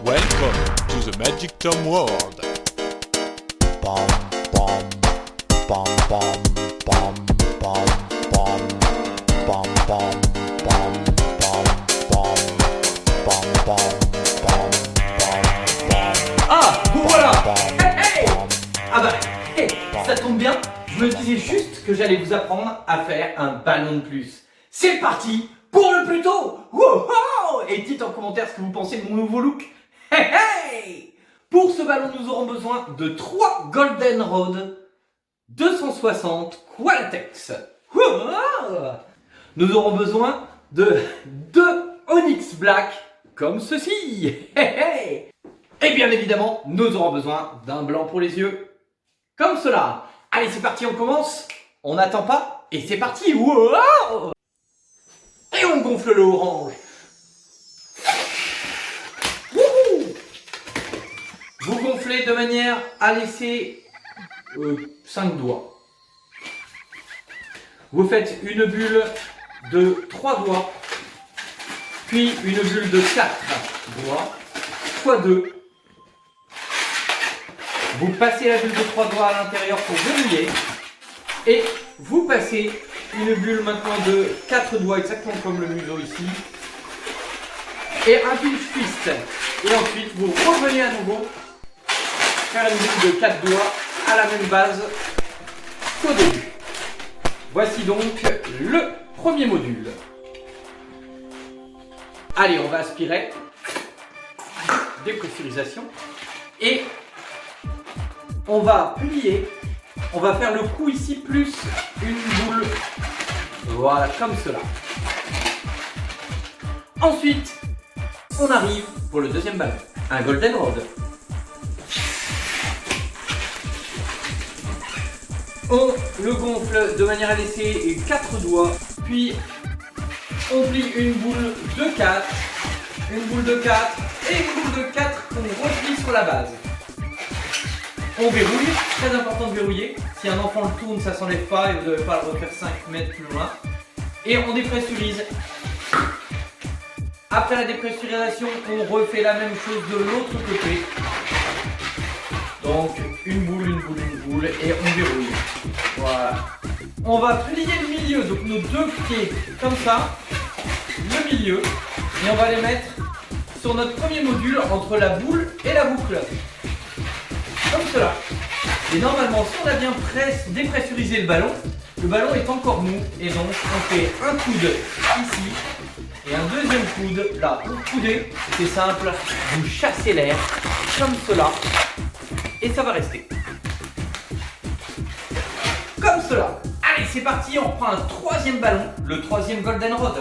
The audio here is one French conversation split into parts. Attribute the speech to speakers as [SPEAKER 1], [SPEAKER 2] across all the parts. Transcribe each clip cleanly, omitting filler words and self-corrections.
[SPEAKER 1] Welcome to the Magic Tom world.
[SPEAKER 2] Bom, bom, bom, bom, bom, bom, bom, bom, bom, bom, bom, bom, bom, bom, bom, bom.
[SPEAKER 3] Ah, vous voilà!
[SPEAKER 2] Bom,
[SPEAKER 3] Hey, hey!
[SPEAKER 2] bom,
[SPEAKER 3] Ah bah, hey, ça tombe bien, je me disais juste que j'allais vous apprendre à faire un ballon de plus. C'est parti pour le plus tôt! Wouhou! Et dites en commentaire ce que vous pensez de mon nouveau look. Hey, hey! Pour ce ballon, nous aurons besoin de 3 Golden Rod 260 Qualatex. Wouhou! Nous aurons besoin de 2 Onyx Black comme ceci. Hey, hey! Et bien évidemment, nous aurons besoin d'un blanc pour les yeux, comme cela. Allez, c'est parti, on commence. On n'attend pas, et c'est parti. Wow! Et on gonfle le orange. Wouhou! Vous gonflez de manière à laisser 5 doigts. Vous faites une bulle de 3 doigts, puis une bulle de 4 doigts, fois 2. Vous passez la bulle de 3 doigts à l'intérieur pour verrouiller. Et vous passez une bulle maintenant de 4 doigts, exactement comme le museau ici. Et un pinch twist. Et ensuite, vous revenez à nouveau faire une bulle de 4 doigts à la même base qu'au début. Voici donc le premier module. Allez, on va aspirer. Dépressurisation. Et on va plier, on va faire le coup ici plus une boule, voilà, comme cela. Ensuite, on arrive pour le deuxième ballon, un Golden Rod. On le gonfle de manière à laisser 4 doigts, puis on plie une boule de 4, une boule de 4 et une boule de 4 qu'on replie sur la base. On verrouille, très important de verrouiller. Si un enfant le tourne, ça s'enlève pas et vous ne devez pas le refaire 5 mètres plus loin. Et on dépressurise. Après la dépressurisation, on refait la même chose de l'autre côté. Donc une boule, une boule, une boule et on verrouille. Voilà. On va plier le milieu, donc nos deux pieds comme ça, le milieu, et on va les mettre sur notre premier module entre la boule et la boucle. Comme cela. Et normalement, si on a bien dépressurisé le ballon est encore mou. Et donc, on fait un coude ici et un deuxième coude là. Pour couder, c'est simple. Vous chassez l'air comme cela. Et ça va rester. Comme cela. Allez, c'est parti. On reprend un troisième ballon. Le troisième Golden Rod.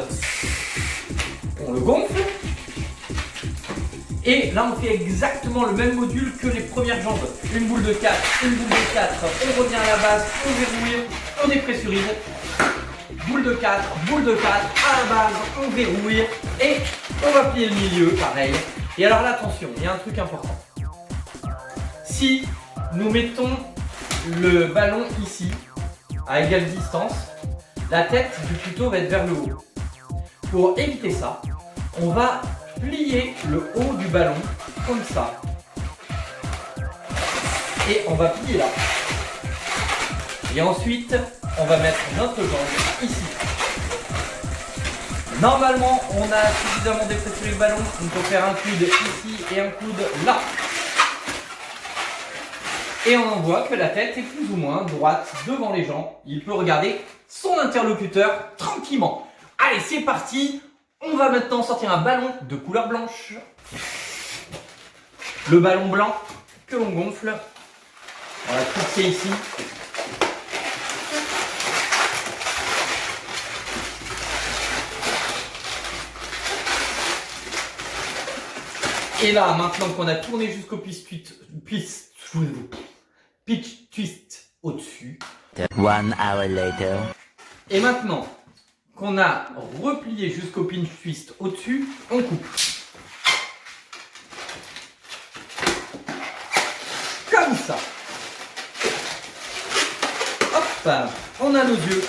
[SPEAKER 3] On le gonfle. Et là, on fait exactement le même module que les premières jambes. Une boule de 4, une boule de 4, on revient à la base, on verrouille, on dépressurise. Boule de 4, boule de 4, à la base, on verrouille. Et on va plier le milieu, pareil. Et alors là, attention, il y a un truc important. Si nous mettons le ballon ici, à égale distance, la tête du couteau va être vers le haut. Pour éviter ça, on va plier le haut du ballon comme ça et on va plier là et ensuite on va mettre notre jambe ici. Normalement on a suffisamment dépressurisé le ballon, on peut faire un coude ici et un coude là et on en voit que la tête est plus ou moins droite devant les gens. Il peut regarder son interlocuteur tranquillement. Allez, c'est parti. On va maintenant sortir un ballon de couleur blanche. Le ballon blanc que l'on gonfle. On va fixer ici. Et là, maintenant qu'on a tourné jusqu'au pitch twist au-dessus.
[SPEAKER 2] 1 hour later.
[SPEAKER 3] Et maintenant qu'on a replié jusqu'au pinch twist au-dessus, on coupe. Comme ça. Hop, on a nos yeux.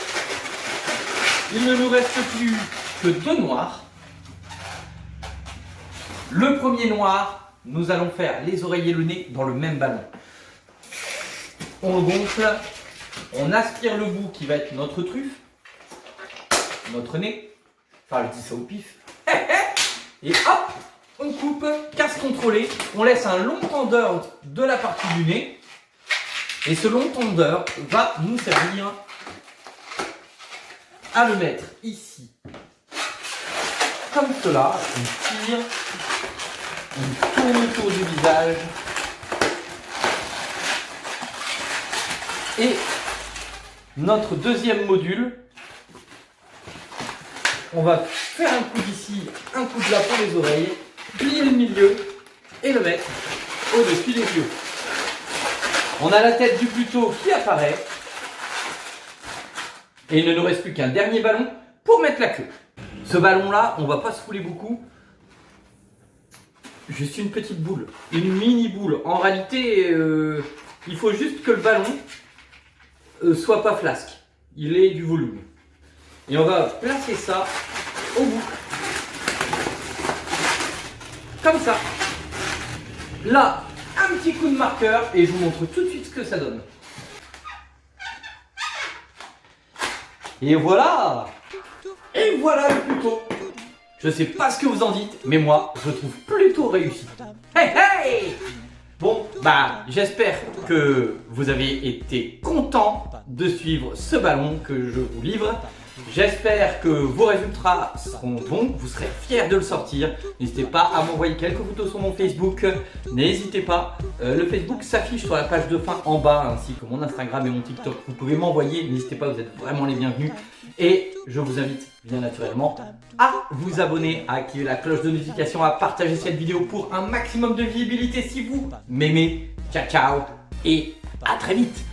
[SPEAKER 3] Il ne nous reste plus que 2 noirs. Le premier noir nous allons faire les oreilles et le nez dans le même ballon. On le gonfle, on aspire le bout qui va être notre truffe, notre nez, enfin je dis ça au pif, et hop, on coupe, casse contrôlée, on laisse un long tendeur de la partie du nez, et ce long tendeur va nous servir à le mettre ici, comme cela, on tire, on tourne autour du visage, et notre deuxième module, on va faire un coup d'ici, un coup de là pour les oreilles, plier le milieu et le mettre au-dessus des yeux. On a la tête du Pluto qui apparaît. Et il ne nous reste plus qu'un dernier ballon pour mettre la queue. Ce ballon-là, on va pas se fouler beaucoup. Juste une petite boule, une mini boule. En réalité, il faut juste que le ballon soit pas flasque. Il ait du volume. Et on va placer ça au bout. Comme ça. Là, un petit coup de marqueur et je vous montre tout de suite ce que ça donne. Et voilà! Et voilà le Pluto! Je sais pas ce que vous en dites, mais moi, je trouve plutôt réussi. Hey hey! Bon, bah, j'espère que vous avez été content de suivre ce ballon que je vous livre. J'espère que vos résultats seront bons, vous serez fiers de le sortir. N'hésitez pas à m'envoyer quelques photos sur mon Facebook. N'hésitez pas, le Facebook s'affiche sur la page de fin en bas, ainsi que mon Instagram et mon TikTok. Vous pouvez m'envoyer, n'hésitez pas, vous êtes vraiment les bienvenus. Et je vous invite bien naturellement à vous abonner, à activer la cloche de notification, à partager cette vidéo pour un maximum de visibilité si vous m'aimez. Ciao ciao et à très vite.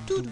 [SPEAKER 4] Dum